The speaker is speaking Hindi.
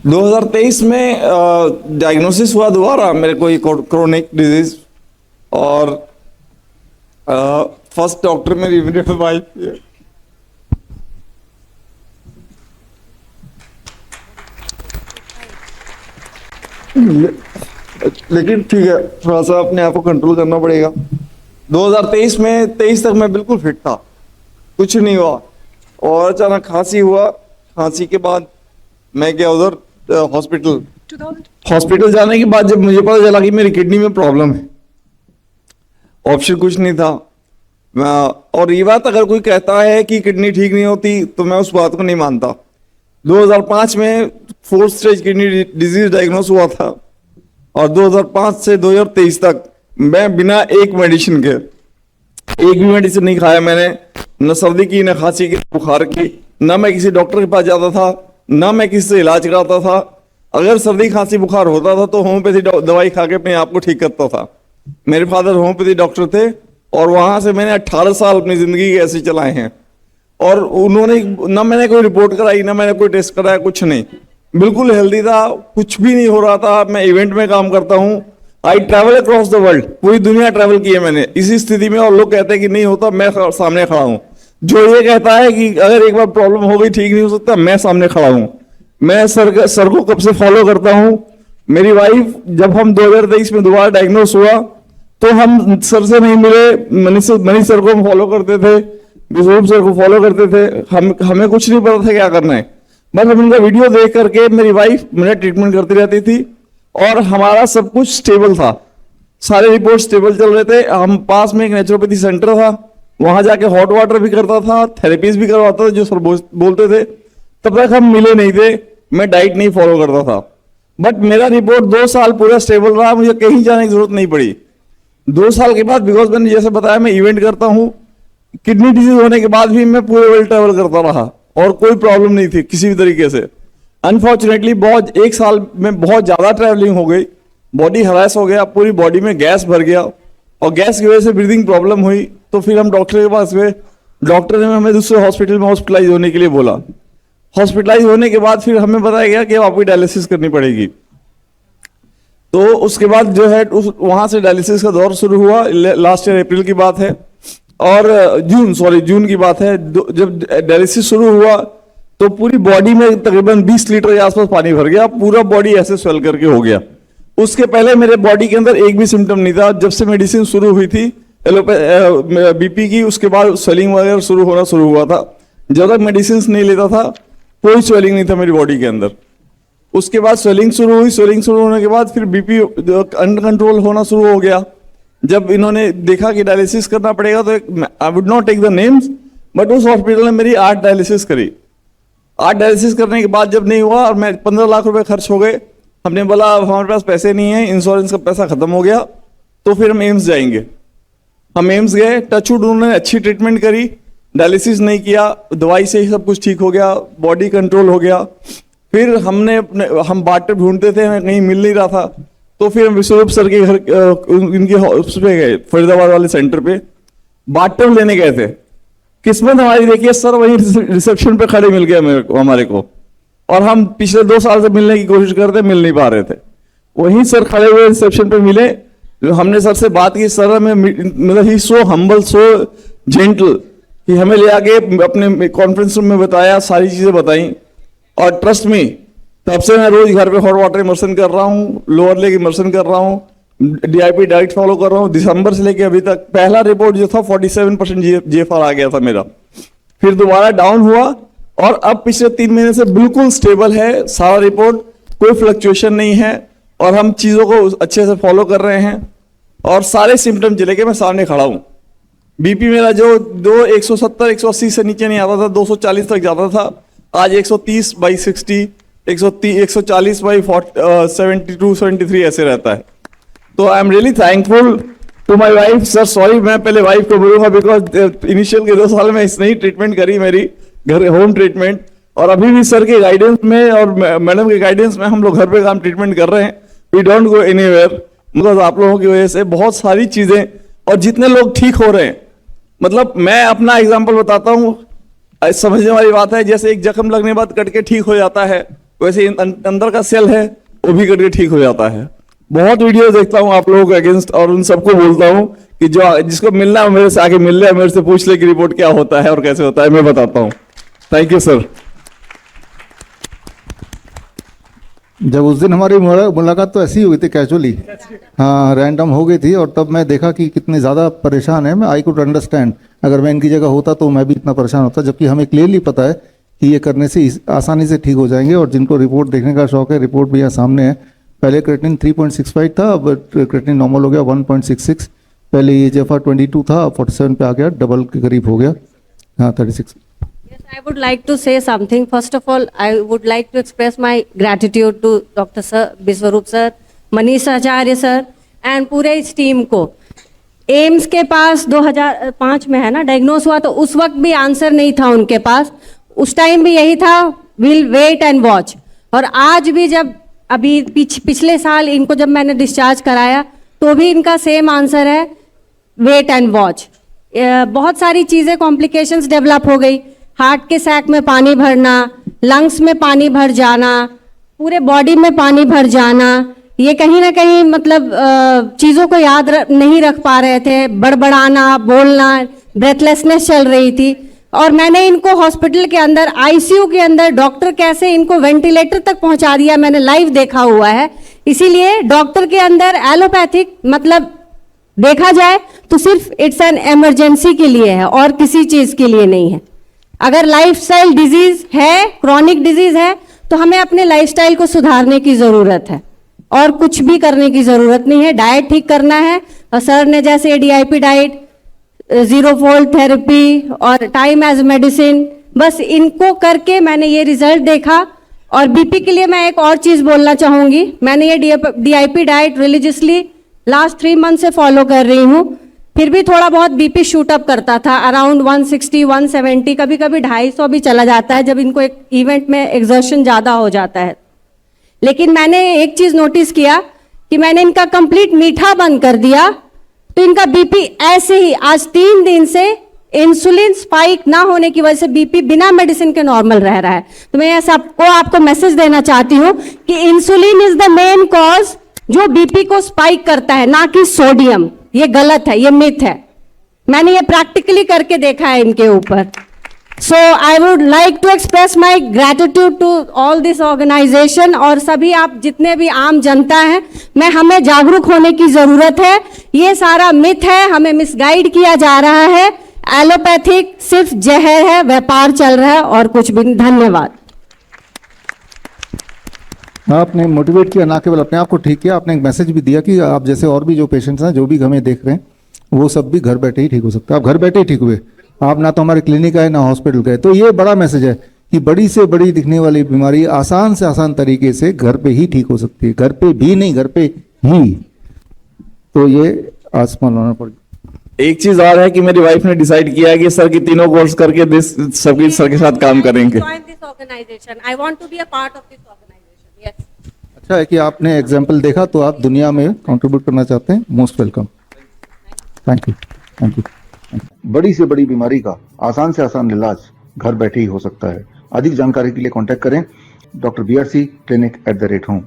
2023 में डायग्नोसिस हुआ दोबारा मेरे को ये क्रोनिक डिजीज। और फर्स्ट डॉक्टर मेरी मेरे वाइफ है। लेकिन ठीक है, थोड़ा सा अपने आप को कंट्रोल करना पड़ेगा। 2023 में 23 तक मैं बिल्कुल फिट था, कुछ नहीं हुआ। और अचानक खांसी हुआ। खांसी के बाद मैं गया उधर हॉस्पिटल जाने के बाद जब मुझे पता चला कि मेरी किडनी में प्रॉब्लम है, ऑप्शन कुछ नहीं था। और ये बात अगर कोई कहता है कि किडनी ठीक नहीं होती तो मैं उस बात को नहीं मानता। 2005 में 4th stage kidney disease diagnose हुआ था और 2005 से 2023 तक मैं बिना एक मेडिसिन के, एक भी मेडिसिन नहीं खाया मैंने, न सर्दी की, न खांसी की, बुखार की। न मैं किसी डॉक्टर के पास जाता था, न मैं किसी से इलाज कराता था। अगर सर्दी खांसी बुखार होता था तो होम्योपैथी दवाई खा के अपने आप को ठीक करता था। मेरे फादर होम्योपैथी डॉक्टर थे और वहां से मैंने 18 साल अपनी जिंदगी ऐसे चलाए हैं। और उन्होंने न मैंने कोई रिपोर्ट कराई, न मैंने कोई टेस्ट कराया, कुछ नहीं, बिल्कुल हेल्दी था, कुछ भी नहीं हो रहा था। मैं इवेंट में काम करता हूँ, I travel across the world, पूरी दुनिया ट्रैवल की है मैंने इसी स्थिति में। और लोग कहते हैं कि नहीं होता, मैं सामने खड़ा हूँ। जो ये कहता है कि अगर एक बार प्रॉब्लम हो गई ठीक नहीं हो सकता, मैं सामने खड़ा हूँ। मैं सर को कब से फॉलो करता हूँ। मेरी वाइफ, जब हम 2023 में दोबारा डायग्नोस हुआ तो हम सर से नहीं मिले, मनीष सर को हम फॉलो करते थे, विश्वरूप सर को फॉलो करते थे। हमें कुछ नहीं पता था क्या करना है, बस हम उनका वीडियो देख करके मेरी वाइफ मेरा ट्रीटमेंट करती रहती थी और हमारा सब कुछ स्टेबल था, सारे रिपोर्ट स्टेबल चल रहे थे। हम पास में एक नेचुरोपैथी सेंटर था, वहां जाके हॉट वाटर भी करता था, थेरेपीज भी करवाता था, जो सर बोलते थे। तब तक हम मिले नहीं थे, मैं डाइट नहीं फॉलो करता था। बट मेरा रिपोर्ट 2 साल पूरा स्टेबल रहा, मुझे कहीं जाने की जरूरत नहीं पड़ी। 2 साल के बाद, बिकॉज मैंने जैसे बताया मैं इवेंट करता हूँ, किडनी डिजीज होने के बाद भी मैं पूरे वर्ल्ड ट्रैवल करता रहा और कोई प्रॉब्लम नहीं थी किसी भी तरीके से। अनफॉर्चुनेटली बहुत 1 साल में बहुत ज्यादा ट्रैवलिंग हो गई, बॉडी हरास हो गया, पूरी बॉडी में गैस भर गया और गैस की वजह से ब्रीदिंग प्रॉब्लम हुई। तो फिर हम डॉक्टर के पास गए, डॉक्टर ने हमें दूसरे हॉस्पिटल में हॉस्पिटलाइज होने के लिए बोला। हॉस्पिटलाइज होने के बाद फिर हमें बताया गया कि आपको डायलिसिस करनी पड़ेगी। तो उसके बाद जो है वहां से डायलिसिस का दौर शुरू हुआ। लास्ट ईयर अप्रैल की बात है और जून की बात है। जब डायलिसिस शुरू हुआ तो पूरी बॉडी में तकरीबन 20 लीटर के आसपास पानी भर गया, पूरा बॉडी ऐसे स्वेल करके हो गया। उसके पहले मेरे बॉडी के अंदर एक भी सिम्टम नहीं था। जब से मेडिसिन शुरू हुई थी बीपी की, उसके बाद स्वेलिंग वगैरह शुरू हुआ था। जब तक मेडिसिन नहीं लेता था कोई स्वेलिंग नहीं था मेरी बॉडी के अंदर। उसके बाद स्वेलिंग शुरू हुई, स्वेलिंग शुरू होने के बाद फिर बीपी अंडर कंट्रोल होना शुरू हो गया। जब इन्होंने देखा कि डायलिसिस करना पड़ेगा तो I would not take the names, but उस हॉस्पिटल ने मेरी 8 डायलिसिस करी। 8 डायलिसिस करने के बाद जब नहीं हुआ और मैं 15 लाख रुपए खर्च हो गए, हमने बोला अब हमारे पास पैसे नहीं है, इंश्योरेंस का पैसा खत्म हो गया, तो फिर हम एम्स जाएंगे। हम एम्स गए, टचवुड उन्होंने अच्छी ट्रीटमेंट करी, डायलिसिस नहीं किया, दवाई से ही सब कुछ ठीक हो गया, बॉडी कंट्रोल हो गया। फिर हम बाटर ढूंढते थे, हमें कहीं मिल नहीं रहा था, तो फिर हम विश्वरूप सर के घर इनके उस पे गए, फरीदाबाद वाले सेंटर पे बाटर लेने गए थे। किस्मत हमारी देखिए, सर वहीं रिसेप्शन पे खड़े मिल गए हमारे को। और हम पिछले 2 साल से मिलने की कोशिश करते, मिल नहीं पा रहे थे। वहीं सर खड़े हुए रिसेप्शन पे मिले, हमने सर से बात की। सर हमें मतलब ही सो हम्बल, सो जेंटल कि हमें ले आके अपने कॉन्फ्रेंस रूम में बताया, सारी चीजें बताई। और ट्रस्ट मी, तब से मैं रोज घर पे हॉट वाटर इमर्शन कर रहा हूँ, लोअर लेग इमर्शन कर रहा हूँ, डीआईपी डाइट फॉलो कर रहा हूँ। दिसंबर से लेके अभी तक पहला रिपोर्ट जो था 47% जीएफआर आ गया था मेरा, फिर दोबारा डाउन हुआ और अब पिछले 3 महीने से बिल्कुल स्टेबल है सारा रिपोर्ट, कोई फ्लक्चुएशन नहीं है और हम चीजों को अच्छे से फॉलो कर रहे हैं और सारे सिम्टम जिले के मैं सामने खड़ा हूँ। बीपी मेरा जो 170 180 से नीचे नहीं आता था, 240 तक जाता था, आज 130/60, 140/72 ऐसे रहता है। तो I am really thankful to my wife. Sir sorry, मैं पहले वाइफ को बोलूंगा बिकॉज इनिशियल के 2 साल में इसने ही ट्रीटमेंट करी मेरी, घर होम ट्रीटमेंट। और अभी भी सर के गाइडेंस में और मैडम के गाइडेंस में हम लोग घर पे काम ट्रीटमेंट कर रहे हैं। We don't go anywhere, because आप लोगों की वजह से बहुत सारी चीजें, और जितने लोग ठीक हो रहे हैं, मतलब मैं अपना एग्जाम्पल बताता हूँ, समझने वाली बात है। जैसे एक जख्म लगने के बाद कट के ठीक हो जाता है, वैसे अंदर का सेल है वो भी करके ठीक हो जाता है। बहुत वीडियो देखता हूँ आप लोगों के अगेंस्ट, और उन सबको बोलता हूँ कि जो जिसको मिलना है मेरे से आके मिल ले, मेरे से पूछ ले कि रिपोर्ट क्या होता है और कैसे होता है, मैं बताता हूँ। Thank you sir. जब उस दिन हमारी मुलाकात तो ऐसी ही हुई थी कैजुअली, हाँ रैंडम हो गई थी, और तब मैं देखा कि कितने ज़्यादा परेशान है। मैं आई कुड अंडरस्टैंड, अगर मैं इनकी जगह होता तो मैं भी इतना परेशान होता, जबकि हमें क्लियरली पता है कि ये करने से आसानी से ठीक हो जाएंगे। और जिनको रिपोर्ट देखने का शौक है, रिपोर्ट भी यहाँ सामने है। पहले क्रेटिनिन 3.65 था, अब क्रेटिनिन नॉर्मल हो गया 1.66। पहले ये EGFR 22 था, 47 पे आ गया, डबल के करीब हो गया, हाँ 36। Yes, I would like to say something. First of all, I would like to express my gratitude to Dr. Sir, Biswarup Sir, Manish Acharya Sir, and पूरे इस टीम को। एम्स के पास 2005 में है ना डायग्नोस हुआ, तो उस वक्त भी आंसर नहीं था उनके पास, उस टाइम भी यही था, विल वेट एंड वॉच। और आज भी जब अभी पिछले साल इनको जब मैंने डिस्चार्ज कराया तो भी इनका सेम आंसर है, वेट एंड वॉच। बहुत सारी चीज़ें कॉम्प्लिकेशंस डेवलप हो गई, हार्ट के सैक में पानी भरना, लंग्स में पानी भर जाना, पूरे बॉडी में पानी भर जाना, ये कहीं ना कहीं मतलब चीज़ों को याद नहीं रख पा रहे थे, बड़बड़ाना, बोलना, ब्रेथलेसनेस चल रही थी। और मैंने इनको हॉस्पिटल के अंदर आईसीयू के अंदर डॉक्टर कैसे इनको वेंटिलेटर तक पहुंचा दिया, मैंने लाइव देखा हुआ है। इसीलिए डॉक्टर के अंदर एलोपैथिक मतलब देखा जाए तो सिर्फ इट्स एन इमरजेंसी के लिए है और किसी चीज़ के लिए नहीं है। अगर लाइफस्टाइल डिजीज है, क्रॉनिक डिजीज है, तो हमें अपने लाइफस्टाइल को सुधारने की ज़रूरत है और कुछ भी करने की ज़रूरत नहीं है। डाइट ठीक करना है, और सर ने जैसे DIP diet, zero fold therapy और टाइम एज मेडिसिन, बस इनको करके मैंने ये रिजल्ट देखा। और बीपी के लिए मैं एक और चीज़ बोलना चाहूँगी, मैंने ये DIP diet religiously last 3 month से फॉलो कर रही हूँ, फिर भी थोड़ा बहुत बीपी शूट अप करता था, अराउंड 160, 170, कभी कभी 250 भी चला जाता है जब इनको एक इवेंट में एक्सर्शन ज़्यादा हो जाता है। लेकिन मैंने एक चीज़ नोटिस किया कि मैंने इनका कंप्लीट मीठा बंद कर दिया, तो इनका बीपी ऐसे ही आज 3 दिन से इंसुलिन स्पाइक ना होने की वजह से बीपी बिना मेडिसिन के नॉर्मल रह रहा है। तो मैं सबको आपको मैसेज देना चाहती हूँ कि insulin is the main cause जो बीपी को स्पाइक करता है, ना कि सोडियम। ये गलत है, ये मिथ है, मैंने ये प्रैक्टिकली करके देखा है इनके ऊपर। So I would like to express my gratitude to all this organization, और सभी आप जितने भी आम जनता हैं, मैं हमें जागरूक होने की जरूरत है। ये सारा मिथ है, हमें मिसगाइड किया जा रहा है। एलोपैथिक सिर्फ जहर है, व्यापार चल रहा है और कुछ भी नहीं। धन्यवाद। आपने मोटिवेट किया, ना केवल अपने आप को ठीक किया, आपने एक मैसेज भी दिया कि आप जैसे और भी जो पेशेंट्स हैं, जो भी हमें देख रहे हैं, वो सब भी घर बैठे ही ठीक हो सकते हैं। आप घर बैठे ही ठीक हुए, आप ना तो हमारे क्लिनिक आए ना हॉस्पिटल गए। तो ये बड़ा मैसेज है कि बड़ी से बड़ी दिखने वाली बीमारी आसान से आसान तरीके से घर पे ही ठीक हो सकती है, घर पे भी नहीं, घर पे ही। तो ये आसमान लाना पड़ेगा। एक चीज और है कि मेरी वाइफ ने डिसाइड किया है कि सर की तीनों कोर्स करके सबकी सर के साथ काम करेंगे। अच्छा है कि आपने एग्जाम्पल देखा, तो आप दुनिया में कंट्रीब्यूट करना चाहते हैं, most welcome. Thank you, thank you. बड़ी से बड़ी बीमारी का आसान से आसान इलाज घर बैठे ही हो सकता है। अधिक जानकारी के लिए कांटेक्ट करें drBRC clinic@home।